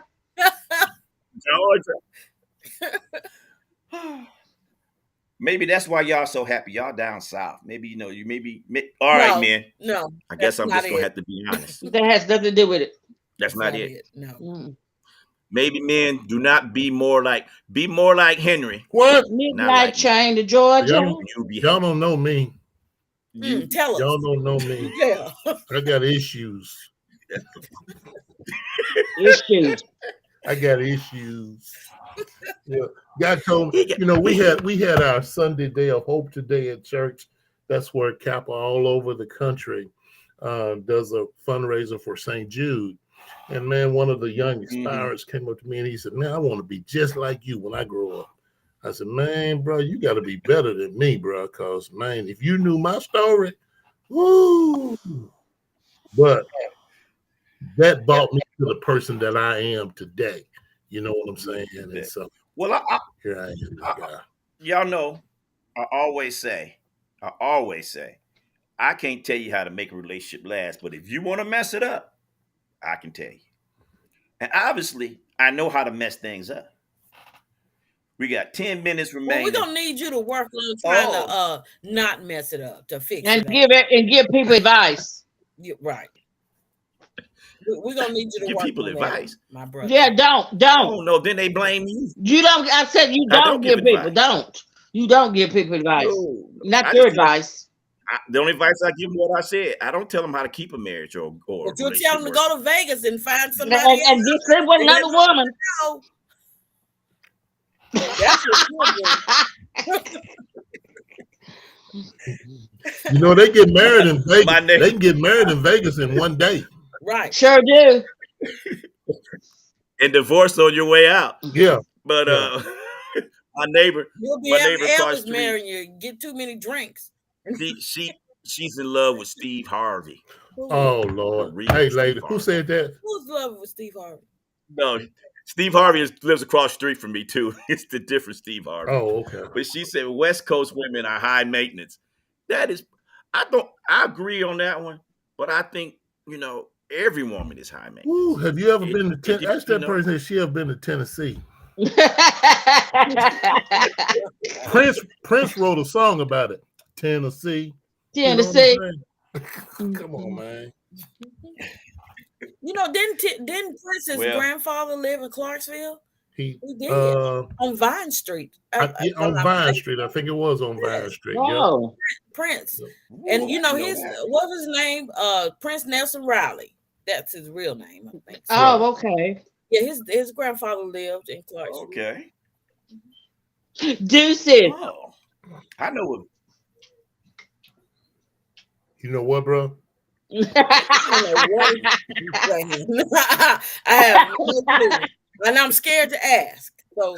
Maybe that's why y'all so happy. Y'all down south. Maybe all right, man. No. I guess I'm just gonna have to be honest. That has nothing to do with it. That's not it. No. Maybe men do not be more like Henry. What? Midnight train to Georgia. Y'all don't know me. Tell us. Y'all don't know me. Yeah. I got issues. I got issues. Yeah. God told me, we had our Sunday Day of Hope today at church. That's where Kappa all over the country does a fundraiser for St. Jude. And man, one of the young aspirants came up to me and he said, "Man, I want to be just like you when I grow up." I said, "Man, bro, you got to be better than me, bro, because man, if you knew my story, woo." But that brought me to the person that I am today. You know what I'm saying? And so Well, here I am, this guy. y'all know, I always say, I can't tell you how to make a relationship last, but if you want to mess it up, I can tell you. And obviously, I know how to mess things up. We got 10 minutes Well, remaining. we're gonna need you to work on trying Oh, to not mess it up, to fix and it up. give people advice. Right. We're gonna need you to give work people on advice. that, my brother. Yeah, don't. Oh no, then they blame you. You don't. I said you I don't don't give give people. advice. Don't. You don't give people advice. No, Not I your just advice. the only advice I give them what I said. I don't tell them how to keep a marriage or a But you'll relationship tell them to working. go to Vegas and find And, somebody else. and get sleep with And let another them woman. know. That's what you'll do. You know, they get married in Vegas. My neighbor, They can get married in Vegas in one day. Right. Sure do. and divorce on your way out. Yeah. But Yeah. my neighbor You'll be my having neighbor across the Elvis street, marrying you. Get too many drinks. she's in love with Steve Harvey. Oh For Lord. real, Hey, Steve lady, who Harvey. said that? Who's loving with Steve Harvey? No, Steve Harvey lives across the street from me too. It's the different Steve Harvey. Oh, okay. But she said West Coast women are high maintenance. That is, I agree on that one. But I think, every woman is high maintenance. Ooh, have you ever been to Tennessee? Ask that know, person if she ever been to Tennessee. Prince wrote a song about it. Tennessee. Tennessee. Come on, man. Didn't Prince's grandfather live in Clarksville? He did on Vine Street. On Vine Street, I think it was on Vine Street. Oh, yep. Prince, and what was his name? Prince Nelson Riley. That's his real name, I think. Oh, okay. Yeah, his grandfather lived in Clarksville. Okay. Deuces. Oh, I know it. You know what, bro? I have no clue, and I'm scared to ask. So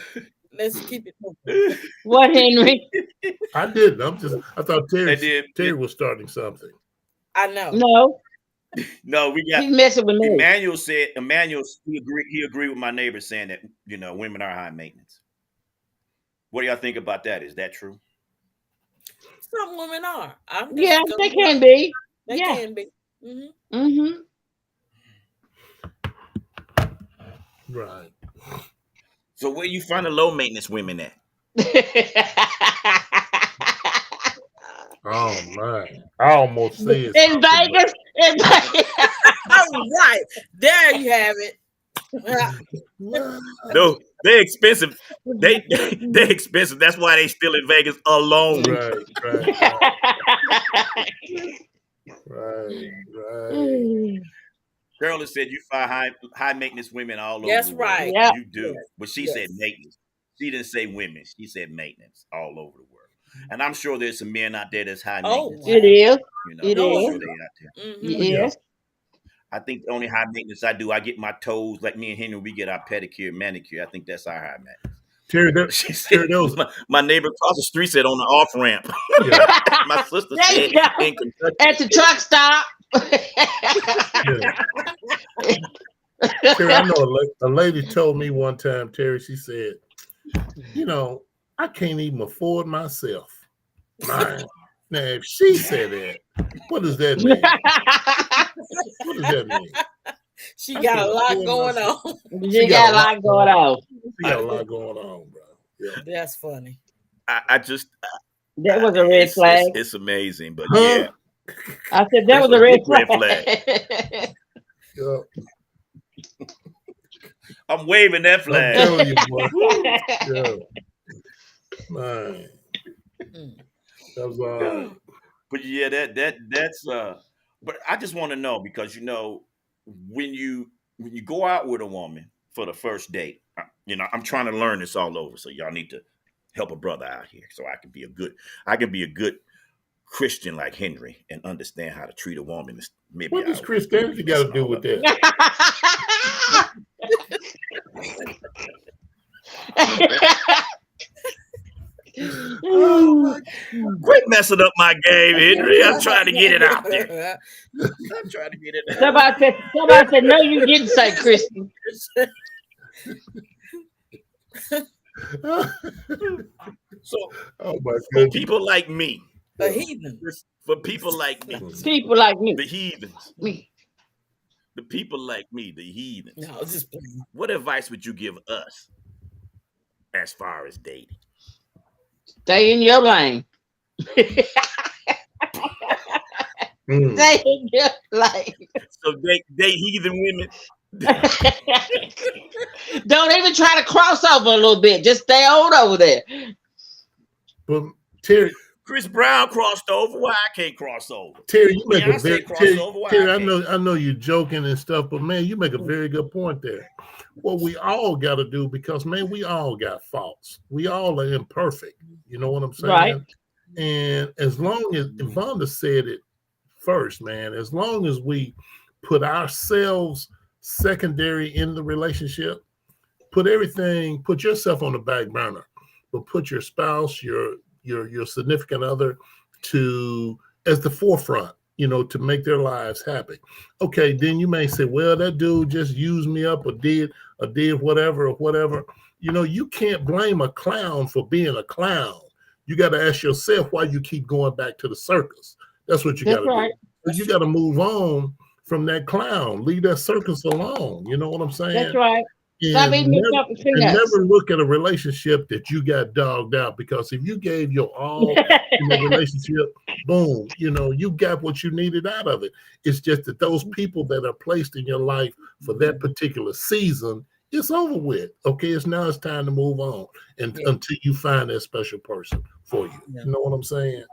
let's keep it moving. What, Henry? I didn't. I thought Terry was starting something. I know. No, we got. He's messing with me. Emmanuel he agreed with my neighbor saying that women are high maintenance. What do y'all think about that? Is that true? Some women are. Yeah, they can be. They can be. Mm-hmm. Mm-hmm. Right. So where you find the low maintenance women at? Oh man, I almost said in Vegas. Oh, right. There you have it. No, they're expensive. They're expensive. That's why they still in Vegas alone. Right. Carolyn said you find high maintenance women all over. That's the world. right. Yep. You do. But she said maintenance. She didn't say women. She said maintenance all over the world. And I'm sure there's some men out there that's high maintenance. It is. It I'm is. sure they out there. Mm-hmm. Yes. I think the only high maintenance I do, I get my toes, like me and Henry, we get our pedicure, manicure. I think that's our high maintenance. Terry, my neighbor across the street said on the off ramp. Yeah. My sister said in Kentucky. At the truck stop. Terry, I know a lady told me one time, Terry, she said, I can't even afford myself. Man. Now, if she said that, what does that mean? What does that mean? She got a lot going on. She got a lot going on. She got a lot going on, bro. Yeah. That's funny. I just that was a red flag. It's amazing, but yeah. I said that was a red flag. Yeah. I'm waving that flag. I'm telling you, boy. Yeah. Man. That was But yeah, that's but I just want to know because when you go out with a woman for the first date, I'm trying to learn this all over. So y'all need to help a brother out here so I can be a good Christian like Henry and understand how to treat a woman. Maybe what does Christianity got to do with that? Quit messing up my game, Henry. I'm trying to get it out there. I'm trying to get it out. Somebody said, no, you didn't say Christy. So Oh my for goodness. people like me, A heathen. for people like me, People like me. the heathens, Me. the people like me, the heathens, No, I was just playing. what advice would you give us as far as dating? Stay in your lane. Mm. Stay in your lane. So they heathen women. Don't even try to cross over a little bit. Just stay on over there. But Terry, Chris Brown crossed over. Why I can't cross over? Terry, you make a Beyonce very crossed Terry, over. Why Terry, I I can't? know you're joking and stuff, but man, you make a very good point there. What we all got to do, because man, we all got faults. We all are imperfect. You know what I'm saying? Right. And as long as Vonda said it first, man, as long as we put ourselves secondary in the relationship, put yourself on the back burner, but put your spouse, your significant other as the forefront, to make their lives happy. Okay, then you may say, well, that dude just used me up or did whatever or whatever. You can't blame a clown for being a clown. You got to ask yourself why you keep going back to the circus. That's what you got to right. do. You got to move on from that clown. Leave that circus alone. You know what I'm saying? That's right. And Stop eating yourself for peanuts. never look at a relationship that you got dogged out, because if you gave your all in a relationship, boom, you got what you needed out of it. It's just that those people that are placed in your life for that particular season, it's over with. Okay, it's time to move on, and until you find that special person for you. Yeah. You know what I'm saying?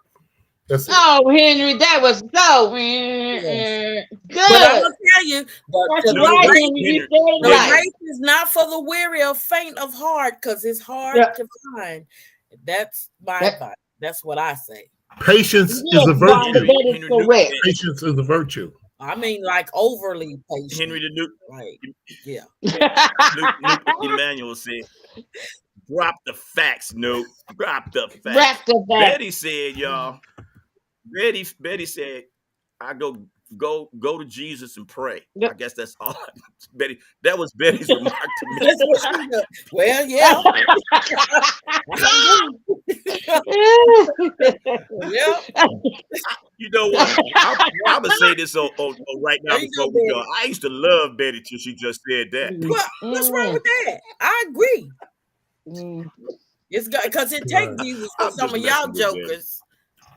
That's it. Oh, Henry, that was so Yes. good. But I'm gonna tell you, That's the right, race, Henry. You said the it right. race is not for the weary or faint of heart, because it's hard to find. That's my advice. That's what I say. Patience is a Vonda, virtue. that is correct. Patience is a virtue. I mean, like overly patient. Henry the New, Right. Yeah. Luke Emmanuel said, "Drop the facts, Nuke. Drop the facts." Wrap the back. Betty said, y'all. Betty said, "I go to Jesus and pray." Yep. I guess that's all. Betty, that was Betty's remark to me. That's what she does. Well, yeah. Yeah. You know what? I'm gonna say this on right now There you before go, we go. I used to love Betty till she just said that. What's wrong with that? I agree. Mm. It's got because it takes Jesus for I'm some just of y'all messing with jokers.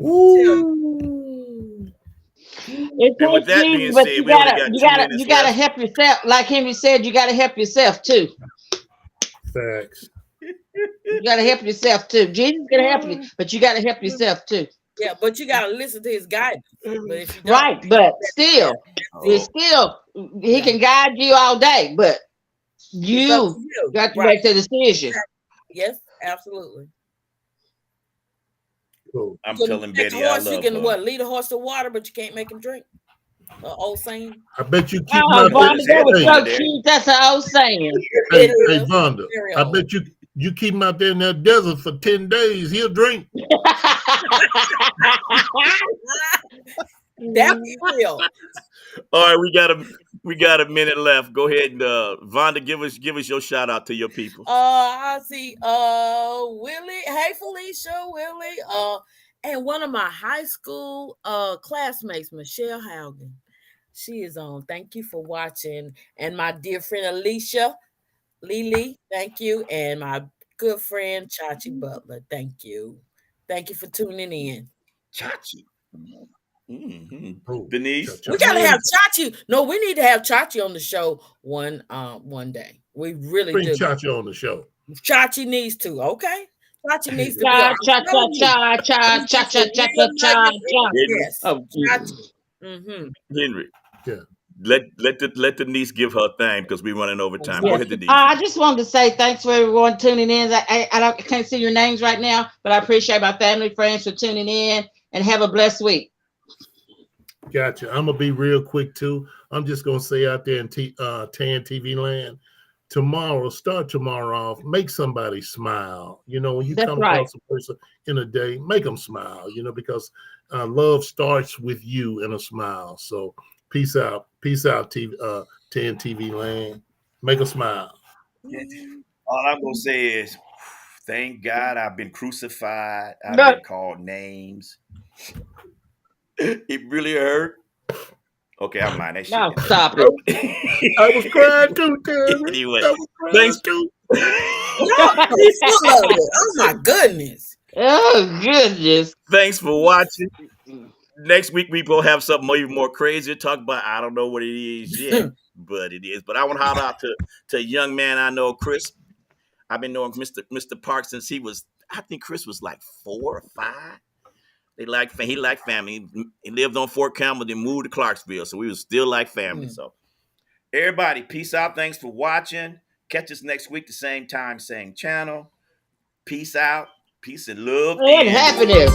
Ooh. It And with takes that being Jesus, but said, you we only gotta, got you 2 gotta, minutes you gotta left. help yourself. Like Henry said, you gotta help yourself too. Facts. You gotta help yourself too. Jesus can help you, but you gotta help yourself too. Yeah, but you gotta listen to his guidance. But if you don't, Right, but still, it's still he can guide you all day, but it's up to you you. got to Right. make the decision. Yes, absolutely. Cool. I'm You telling can Betty I horse, you love can her. lead a horse to water, but you can't make him drink. Old saying. I bet you keep Oh, my Vonda, that was so Hey. cute. That's an old saying. Hey, It hey, is. Vonda, Very I old. bet you keep him out there in that desert for 10 days. He'll drink. That's real. All right, we got a minute left. Go ahead and Vonda, give us your shout out to your people. I see Willie. Hey Felicia, Willie. And one of my high school classmates, Michelle Haugen. She is on. Thank you for watching. And my dear friend Alicia Lily, thank you. And my good friend Chachi Butler, thank you. Thank you for tuning in. Chachi. Mm-hmm. Oh, Denise. We gotta have Chachi. No, we need to have Chachi on the show one day. We really Bring do. Chachi on the show. Chachi needs to. Okay. Chachi needs to be Cha on. cha cha cha cha cha cha cha cha cha cha. Yes. Oh, Chachi. Mm-hmm. Henry. Yeah. Let Denise give her thing because we're running over time. Go yes. ahead, Denise. I just wanted to say thanks for everyone tuning in. I can't see your names right now, but I appreciate my family, friends for tuning in, and have a blessed week. Gotcha. I'm gonna be real quick too. I'm just gonna say out there in Tan TV land, start tomorrow off, make somebody smile. When you That's come right. across a person in a day, make them smile, because love starts with you in a smile. So peace out. Peace out, 10 TV land. Make a smile. All I'm gonna say is, thank God I've been crucified. I've No, been called names. It really hurt. Okay, I'm mind that shit no, didn't hurt. stop it. I was crying too, Terry. Anyway, I was crying thanks. too. Y'all be full of it. Oh my goodness. Oh goodness. Thanks for watching. Next week we will have something even more crazy to talk about. I don't know what it is yet, but it is. But I want to holler out to a young man I know, Chris. I've been knowing Mr. Park since he was. I think Chris was like 4 or 5. He liked family. He lived on Fort Campbell, then moved to Clarksville, so we was still like family. So everybody, peace out. Thanks for watching. Catch us next week, the same time, same channel. Peace out. Peace and love. And And happiness.